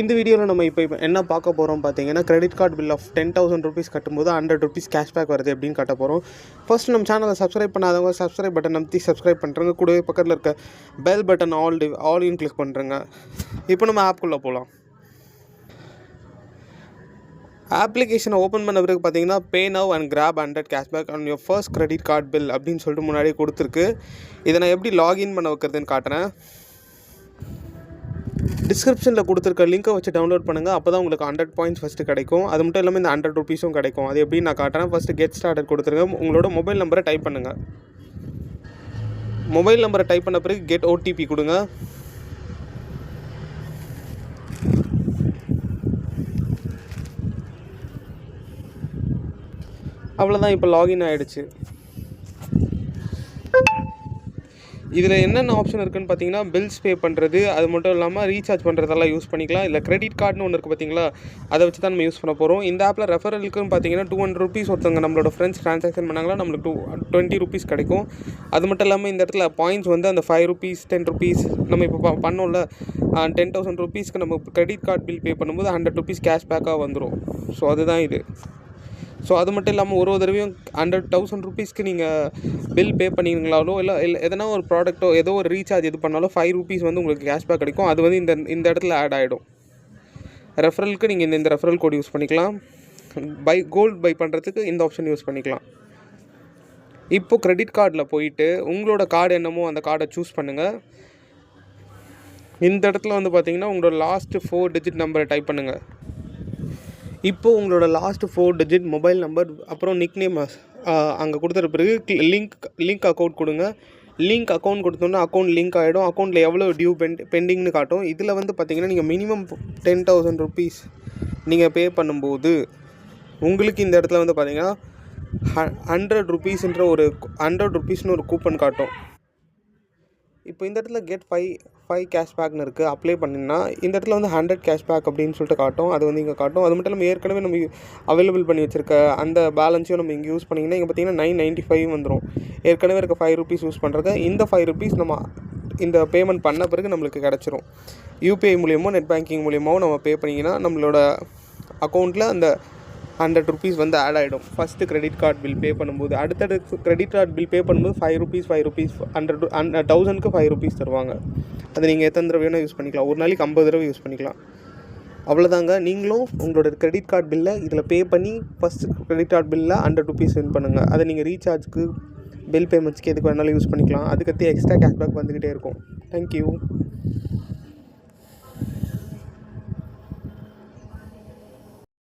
இந்த வீடியோவில் நம்ம இப்போ என்ன பார்க்க போகிறோம் பார்த்தீங்கன்னா, credit card bill of 10,000 rupees கட்டும்போது 100 ருபீஸ் கேஷ்பேக் வருது எப்படின்னு காட்ட போகிறோம். ஃபர்ஸ்ட் நம்ம சேனலை சப்ஸ்கிரைப் பண்ணாதவங்க சப்ஸ்கிரைப் பட்டன் அமைத்தி சப்ஸ்கிரைப் பண்ணுறங்க. கூடவே பக்கத்தில் இருக்க பெல் பட்டன் ஆல் கிளிக் பண்ணுறங்க. இப்போ நம்ம ஆப்குள்ளே போகலாம். அப்ளிகேஷனை ஓப்பன் பண்ண பிறகு பார்த்தீங்கன்னா, pay now and grab 100 cashback on your first credit card bill அப்படின்னு சொல்லிட்டு முன்னாடியே கொடுத்துருக்கு. இதை நான் எப்படி லாகின் பண்ண வைக்கிறதுன்னு காட்டுறேன். டிஸ்கிரிப்ஷனில் கொடுத்துருக்க லிங்க்கை வச்சு டவுன்லோட் பண்ணுங்கள். அப்போ தான் உங்களுக்கு 100 பாயிண்ட்ஸ் ஃபஸ்ட்டு கிடைக்கும். அது மட்டும் இல்லாமல் இந்த 100 ருபீஸும் கிடைக்கும். அது எப்படி நான் காட்டுறேன். ஃபஸ்ட்டு கெட் ஸ்டார்டட் கொடுத்துருங்க. உங்களோட மொபைல் நம்பரை டைப் பண்ணுங்கள். மொபைல் நம்பரை டைப் பண்ண பிறகு கெட் ஓடிபி கொடுங்க. அவ்வளோதான், இப்போ லாகின் ஆகிடுச்சு. இதில் என்னென்ன ஆப்ஷன் இருக்குதுன்னு பார்த்தீங்கன்னா, பில்ஸ் பே பண்ணுறது, அது மட்டும் இல்லாமல் ரீசார்ஜ் பண்ணுறதெல்லாம் யூஸ் பண்ணிக்கலாம். இல்லை கிரெடிட் கார்டுன்னு ஒன்று இருக்குது பார்த்தீங்களா, அதை வச்சு தான் நம்ம யூஸ் பண்ண போகிறோம். இந்த ஆப்பில் ரெஃபரலுக்குன்னு பார்த்தீங்கன்னா 200 ருபீஸ் ஒருத்தவங்க நம்மளோட ஃப்ரெண்ட்ஸ் ட்ரான்சாக்ஷன் பண்ணாங்களா நம்மளுக்கு 20 ருபீஸ் கிடைக்கும். அது மட்டும் இல்லாமல் இந்த இடத்துல பாயிண்ட்ஸ் வந்து அந்த 5 ருபீஸ் 10 ருபீஸ் நம்ம இப்போ பண்ணோம்ல 10,000 ருபீஸ்க்கு நம்ம கிரெடிட் கார்டு பில் பே பண்ணும்போது 100 ருபீஸ் கேஷ்பேக்காக வந்துடும். ஸோ அதுதான் இது. ஸோ அது மட்டும் இல்லாமல் ஒரு தடவையும் 100,000 ருபீஸ்க்கு நீங்கள் பில் பே பண்ணிங்களாலோ இல்லை எதனா ஒரு ப்ராடக்ட்டோ ஏதோ ஒரு ரீசார்ஜ் எது பண்ணாலும் 5 ருபீஸ் வந்து உங்களுக்கு கேஷ்பேக் கிடைக்கும். அது வந்து இந்த இடத்துல ஆட் ஆகிடும். ரெஃபரலுக்கு நீங்கள் இந்த ரெஃபரல் கோட் யூஸ் பண்ணிக்கலாம். கோல்டு பை பண்ணுறதுக்கு இந்த ஆப்ஷன் யூஸ் பண்ணிக்கலாம். இப்போது கிரெடிட் கார்டில் போயிட்டு உங்களோட கார்டு என்னமோ அந்த கார்டை சூஸ் பண்ணுங்கள். இந்த இடத்துல வந்து பார்த்தீங்கன்னா உங்களோட லாஸ்ட்டு 4 டிஜிட் நம்பரை டைப் பண்ணுங்கள். இப்போது உங்களோட லாஸ்ட்டு 4 டிஜிட் மொபைல் நம்பர் அப்புறம் நிக்நேம் அங்கே கொடுத்துற பிறகு லிங்க் அக்கௌண்ட் கொடுங்க. லிங்க் அக்கௌண்ட் கொடுத்தோன்னா அக்கௌண்ட் லிங்க் ஆகிடும். அக்கௌண்ட்டில் எவ்வளோ டியூ பெண்டிங்னு காட்டும். இதில் வந்து பார்த்திங்கன்னா நீங்கள் மினிமம் 10,000 ருபீஸ் நீங்கள் பே பண்ணும்போது உங்களுக்கு இந்த இடத்துல வந்து பார்த்திங்கன்னா 100 ருபீஸ்ன்ற ஒரு 100 ருபீஸ்னு ஒரு கூப்பன் காட்டும். இப்போ இந்த இடத்துல கெட் 5 கேஷ்பேக்னு இருக்குது. அப்ளை பண்ணிங்கன்னா இந்த இடத்துல வந்து 100 கேஷ்பேக் அப்படின்னு சொல்லிட்டு காட்டும். அது வந்து இங்கே காட்டும். அது மட்டும் இல்லாமல் ஏற்கனவே நம்ம அவைலபிள் பண்ணி வச்சுருக்க அந்த பேலன்ஸையும் நம்ம இங்கே யூஸ் பண்ணிங்கன்னா இங்கே பார்த்திங்கன்னா 995 வந்துடும். ஏற்கனவே இருக்க 5 ருபீஸ் யூஸ் பண்ணுறது. இந்த 5 ருபீஸ் நம்ம இந்த பேமெண்ட் பண்ண பிறகு நம்மளுக்கு கிடச்சிரும். யூபிஐ மூலியமோ நெட் பேங்கிங் மூலியமாவோ நம்ம பே பண்ணிங்கன்னா நம்மளோட அக்கௌண்ட்டில் அந்த 100 ருபீஸ் வந்து ஆட் ஆகிடும். First credit card bill pay பண்ணும்போது. அடுத்தடுத்து கிரெடிட் கார்டு பில் பே பண்ணும்போது 5 ருபீஸ் 1000க்கு 5 ருபீஸ் தருவாங்க. அதை நீங்கள் எத்தனை தடவை வேணால் யூஸ் பண்ணிக்கலாம். ஒரு நாளைக்கு 50 தடவை யூஸ் பண்ணிக்கலாம். அவ்வளோதாங்க. நீங்களும் உங்களோட கிரெடிட் கார்டு பில்லை இதில் பே பண்ணி ஃபஸ்ட் கிரெடிட் கார்டு பில்லில் 100 ருபீஸ் வின் பண்ணுங்கள். அதை நீங்கள் ரீசார்ஜுக்கு பில் பேமெண்ட்ஸ்க்கு எதுக்கு வேணாலும் யூஸ் பண்ணிக்கலாம். அதுக்கடுத்து எக்ஸ்ட்ரா கேஷ்பேக் வந்துக்கிட்டே இருக்கும். தேங்க்யூ.